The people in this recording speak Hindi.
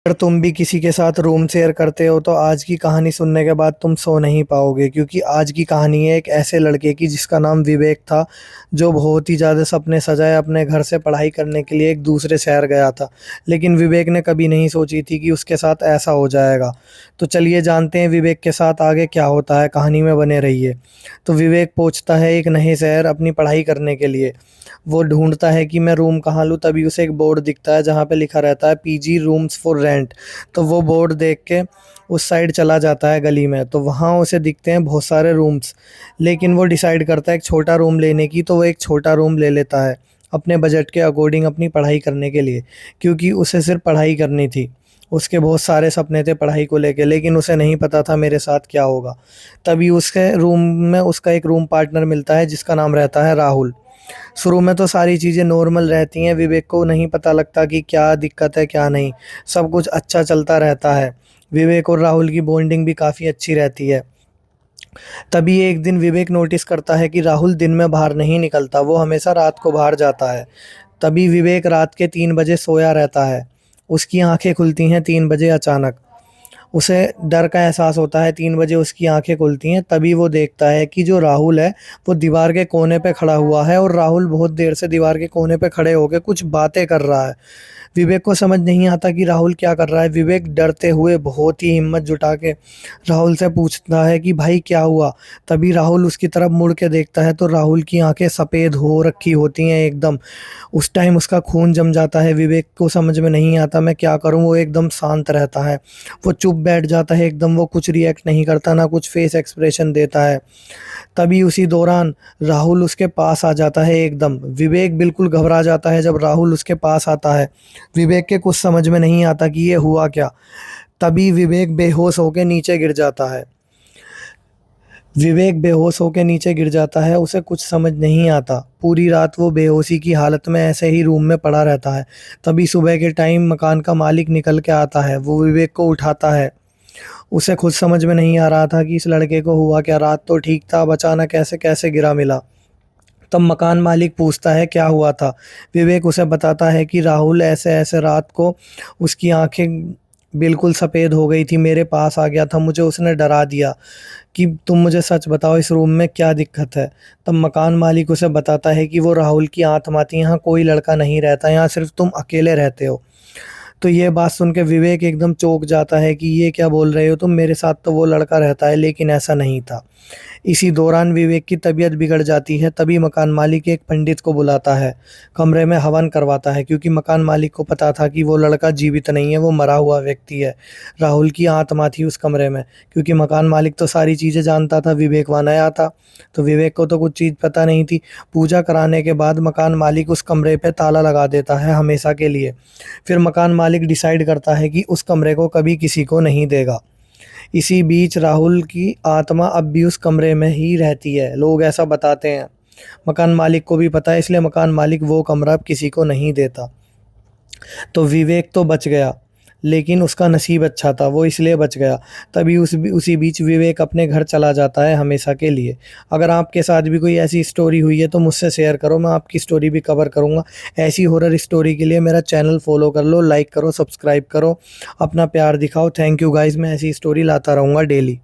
अगर तुम भी किसी के साथ रूम शेयर करते हो तो आज की कहानी सुनने के बाद तुम सो नहीं पाओगे, क्योंकि आज की कहानी है एक ऐसे लड़के की जिसका नाम विवेक था, जो बहुत ही ज़्यादा सपने सजाए अपने घर से पढ़ाई करने के लिए एक दूसरे शहर गया था। लेकिन विवेक ने कभी नहीं सोची थी कि उसके साथ ऐसा हो जाएगा। तो चलिए जानते हैं विवेक के साथ आगे क्या होता है, कहानी में बने रहिए। तो विवेक पहुंचता है एक नए शहर अपनी पढ़ाई करने के लिए। वो ढूंढता है कि मैं रूम कहाँ लूँ, तभी उसे एक बोर्ड दिखता है जहाँ पे लिखा रहता है पीजी रूम्स फॉर रेंट। तो वो बोर्ड देख के उस साइड चला जाता है गली में, तो वहाँ उसे दिखते हैं बहुत सारे रूम्स। लेकिन वो डिसाइड करता है एक छोटा रूम लेने की, तो वो एक छोटा रूम ले लेता है अपने बजट के अकॉर्डिंग अपनी पढ़ाई करने के लिए, क्योंकि उसे सिर्फ पढ़ाई करनी थी। उसके बहुत सारे सपने थे पढ़ाई को लेके, लेकिन उसे नहीं पता था मेरे साथ क्या होगा। तभी उसके रूम में उसका एक रूम पार्टनर मिलता है जिसका नाम रहता है राहुल। शुरू में तो सारी चीज़ें नॉर्मल रहती हैं, विवेक को नहीं पता लगता कि क्या दिक्कत है क्या नहीं। सब कुछ अच्छा चलता रहता है। विवेक और राहुल की बॉन्डिंग भी काफ़ी अच्छी रहती है। तभी एक दिन विवेक नोटिस करता है कि राहुल दिन में बाहर नहीं निकलता, वो हमेशा रात को बाहर जाता है। तभी विवेक रात के 3 बजे सोया रहता है। उसकी आंखें खुलती हैं 3 बजे अचानक। उसे डर का एहसास होता है, 3 बजे उसकी आंखें खुलती हैं। तभी वो देखता है कि जो राहुल है वो दीवार के कोने पे खड़ा हुआ है, और राहुल बहुत देर से दीवार के कोने पे खड़े होकर कुछ बातें कर रहा है। विवेक को समझ नहीं आता कि राहुल क्या कर रहा है। विवेक डरते हुए बहुत ही हिम्मत जुटा के राहुल से पूछता है कि भाई क्या हुआ। तभी राहुल उसकी तरफ मुड़ के देखता है तो राहुल की आंखें सफ़ेद हो रखी होती हैं एकदम। उस टाइम उसका खून जम जाता है। विवेक को समझ में नहीं आता मैं क्या करूं, वो एकदम शांत रहता है। वो चुप बैठ जाता है एकदम, वो कुछ रिएक्ट नहीं करता, ना कुछ फेस एक्सप्रेशन देता है। तभी उसी दौरान राहुल उसके पास आ जाता है एकदम। विवेक बिल्कुल घबरा जाता है जब राहुल उसके पास आता है। विवेक के कुछ समझ में नहीं आता कि ये हुआ क्या। तभी विवेक बेहोश होकर नीचे गिर जाता है। विवेक बेहोश होकर नीचे गिर जाता है, उसे कुछ समझ नहीं आता। पूरी रात वो बेहोशी की हालत में ऐसे ही रूम में पड़ा रहता है। तभी सुबह के टाइम मकान का मालिक निकल के आता है, वो विवेक को उठाता है। उसे खुद समझ में नहीं आ रहा था कि इस लड़के को हुआ क्या। रात तो ठीक था, अब अचानक कैसे कैसे गिरा मिला। तब मकान मालिक पूछता है क्या हुआ था। विवेक उसे बताता है कि राहुल ऐसे ऐसे रात को उसकी आंखें बिल्कुल सफ़ेद हो गई थी, मेरे पास आ गया था, मुझे उसने डरा दिया कि तुम मुझे सच बताओ इस रूम में क्या दिक्कत है। तब मकान मालिक उसे बताता है कि वो राहुल की आत्मा थी, यहाँ कोई लड़का नहीं रहता, यहाँ सिर्फ तुम अकेले रहते हो। तो ये बात सुन के विवेक एकदम चौंक जाता है कि ये क्या बोल रहे हो तुम, मेरे साथ तो वो लड़का रहता है, लेकिन ऐसा नहीं था। इसी दौरान विवेक की तबीयत बिगड़ जाती है। तभी मकान मालिक एक पंडित को बुलाता है, कमरे में हवन करवाता है, क्योंकि मकान मालिक को पता था कि वो लड़का जीवित नहीं है, वो मरा हुआ व्यक्ति है। राहुल की आत्मा थी उस कमरे में। क्योंकि मकान मालिक तो सारी चीज़ें जानता था, विवेक वहाँ नया था, तो विवेक को तो कुछ चीज़ पता नहीं थी। पूजा कराने के बाद मकान मालिक उस कमरे पे ताला लगा देता है हमेशा के लिए। फिर मकान मालिक डिसाइड करता है कि उस कमरे को कभी किसी को नहीं देगा। इसी बीच राहुल की आत्मा अब भी उस कमरे में ही रहती है, लोग ऐसा बताते हैं। मकान मालिक को भी पता है, इसलिए मकान मालिक वो कमरा अब किसी को नहीं देता। तो विवेक तो बच गया, लेकिन उसका नसीब अच्छा था, वो इसलिए बच गया। तभी उसी बीच विवेक अपने घर चला जाता है हमेशा के लिए। अगर आपके साथ भी कोई ऐसी स्टोरी हुई है तो मुझसे शेयर करो, मैं आपकी स्टोरी भी कवर करूँगा। ऐसी हॉरर स्टोरी के लिए मेरा चैनल फॉलो कर लो, लाइक करो, सब्सक्राइब करो, अपना प्यार दिखाओ। थैंक यू गाइस, मैं ऐसी स्टोरी लाता रहूँगा डेली।